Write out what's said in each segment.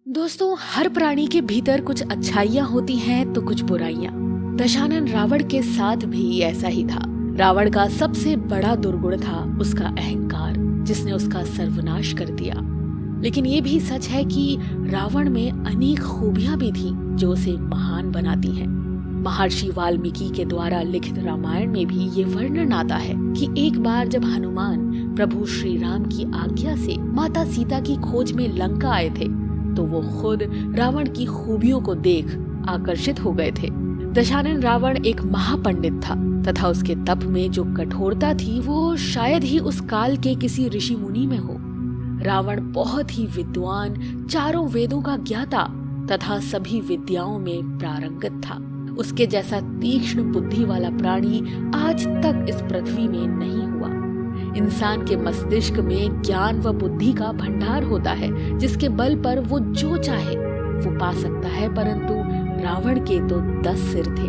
दोस्तों, हर प्राणी के भीतर कुछ अच्छाइयाँ होती हैं तो कुछ बुराइयाँ। दशानन रावण के साथ भी ऐसा ही था। रावण का सबसे बड़ा दुर्गुण था उसका अहंकार, जिसने उसका सर्वनाश कर दिया। लेकिन ये भी सच है कि रावण में अनेक खूबियां भी थीं जो उसे महान बनाती हैं। महर्षि वाल्मीकि के द्वारा लिखित रामायण में भी ये वर्णन आता है कि एक बार जब हनुमान प्रभु श्री राम की आज्ञा से माता सीता की खोज में लंका आए थे तो वो खुद रावण की खूबियों को देख आकर्षित हो गए थे। दशानन रावण एक महापंडित था तथा उसके तप में जो कठोरता थी वो शायद ही उस काल के किसी ऋषि मुनि में हो। रावण बहुत ही विद्वान, चारों वेदों का ज्ञाता तथा सभी विद्याओं में पारंगत था। उसके जैसा तीक्ष्ण बुद्धि वाला प्राणी आज तक इस पृथ्वी में नहीं हुआ। इंसान के मस्तिष्क में ज्ञान व बुद्धि का भंडार होता है जिसके बल पर वो जो चाहे वो पा सकता है, परंतु रावण के तो 10 सिर थे।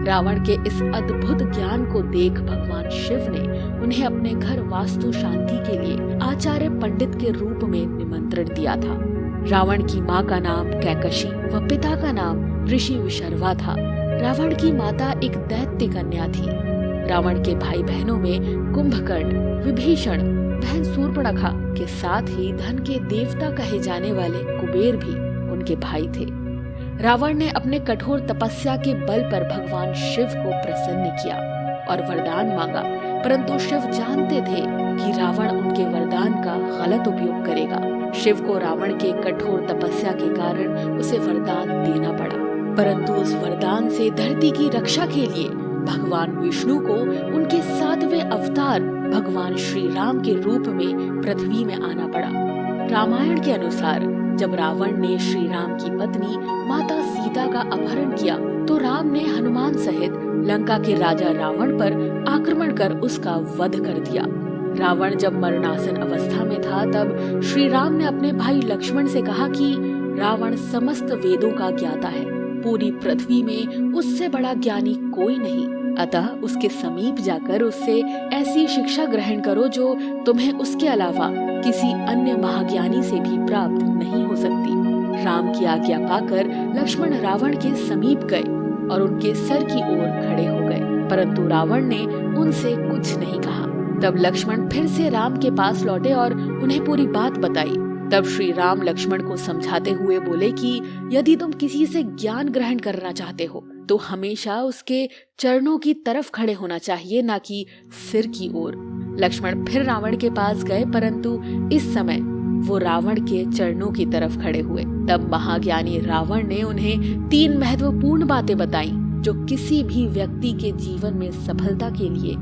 रावण के इस अद्भुत ज्ञान को देख भगवान शिव ने उन्हें अपने घर वास्तु शांति के लिए आचार्य पंडित के रूप में निमंत्रण दिया था। रावण की माँ का नाम कैकशी व पिता का नाम ऋषि विशर्वा था। रावण की माता एक दैत्य कन्या थी। रावण के भाई बहनों में कुंभकर्ण, विभीषण, बहन शूर्पणखा के साथ ही धन के देवता कहे जाने वाले कुबेर भी उनके भाई थे। रावण ने अपने कठोर तपस्या के बल पर भगवान शिव को प्रसन्न किया और वरदान मांगा, परंतु शिव जानते थे कि रावण उनके वरदान का गलत उपयोग करेगा। शिव को रावण के कठोर तपस्या के कारण उसे वरदान देना पड़ा, परंतु उस वरदान से धरती की रक्षा के लिए भगवान विष्णु को उनके 7वें अवतार भगवान श्री राम के रूप में पृथ्वी में आना पड़ा। रामायण के अनुसार जब रावण ने श्री राम की पत्नी माता सीता का अपहरण किया तो राम ने हनुमान सहित लंका के राजा रावण पर आक्रमण कर उसका वध कर दिया। रावण जब मरणासन अवस्था में था तब श्री राम ने अपने भाई लक्ष्मण से कहा कि रावण समस्त वेदों का ज्ञाता है, पूरी पृथ्वी में उससे बड़ा ज्ञानी कोई नहीं, अतः उसके समीप जाकर उससे ऐसी शिक्षा ग्रहण करो जो तुम्हें उसके अलावा किसी अन्य महाज्ञानी से भी प्राप्त नहीं हो सकती। राम की आज्ञा पाकर लक्ष्मण रावण के समीप गए और उनके सर की ओर खड़े हो गए, परंतु रावण ने उनसे कुछ नहीं कहा। तब लक्ष्मण फिर से राम के पास लौटे और उन्हें पूरी बात बताई। तब श्री राम लक्ष्मण को समझाते हुए बोले कि यदि तुम किसी से ज्ञान ग्रहण करना चाहते हो तो हमेशा उसके चरणों की तरफ खड़े होना चाहिए, ना कि सिर की ओर। लक्ष्मण फिर रावण के पास गए, परंतु इस समय वो रावण के चरणों की तरफ खड़े हुए। तब महाज्ञानी रावण ने उन्हें 3 महत्वपूर्ण बातें बताई जो किसी भी व्यक्ति के जीवन में सफलता के लिए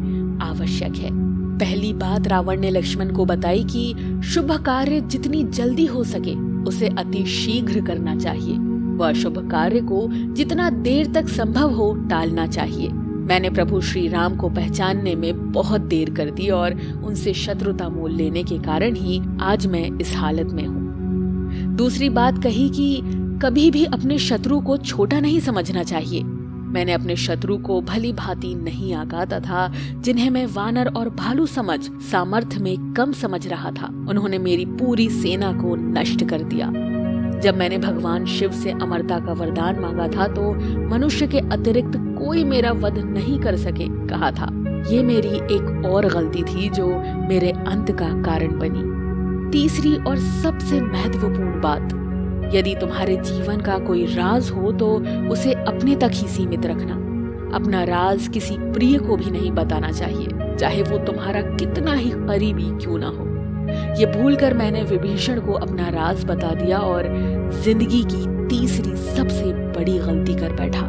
आवश्यक है। पहली बात रावण ने लक्ष्मण को बताई कि शुभ कार्य जितनी जल्दी हो सके उसे अति शीघ्र करना चाहिए व अशुभ कार्य को जितना देर तक संभव हो टालना चाहिए। मैंने प्रभु श्री राम को पहचानने में बहुत देर कर दी और उनसे शत्रुता मोल लेने के कारण ही आज मैं इस हालत में हूँ। दूसरी बात कही कि कभी भी अपने शत्रु को छोटा नहीं समझना चाहिए। मैंने अपने शत्रु को भली भांति नहीं आंका तथा जिन्हें मैं वानर और भालू समझ सामर्थ्य में कम समझ रहा था, उन्होंने मेरी पूरी सेना को नष्ट कर दिया। जब मैंने भगवान शिव से अमरता का वरदान मांगा था तो मनुष्य के अतिरिक्त कोई मेरा वध नहीं कर सके कहा था। ये मेरी एक और गलती थी जो मेरे अंत का कारण बनी। तीसरी और सबसे महत्वपूर्ण बात, यदि तुम्हारे जीवन का कोई राज हो तो उसे अपने तक ही सीमित रखना। अपना राज किसी प्रिय को भी नहीं बताना चाहिए, चाहे वो तुम्हारा कितना ही करीबी क्यों ना हो। ये भूलकर मैंने विभीषण को अपना राज बता दिया और जिंदगी की तीसरी सबसे बड़ी गलती कर बैठा।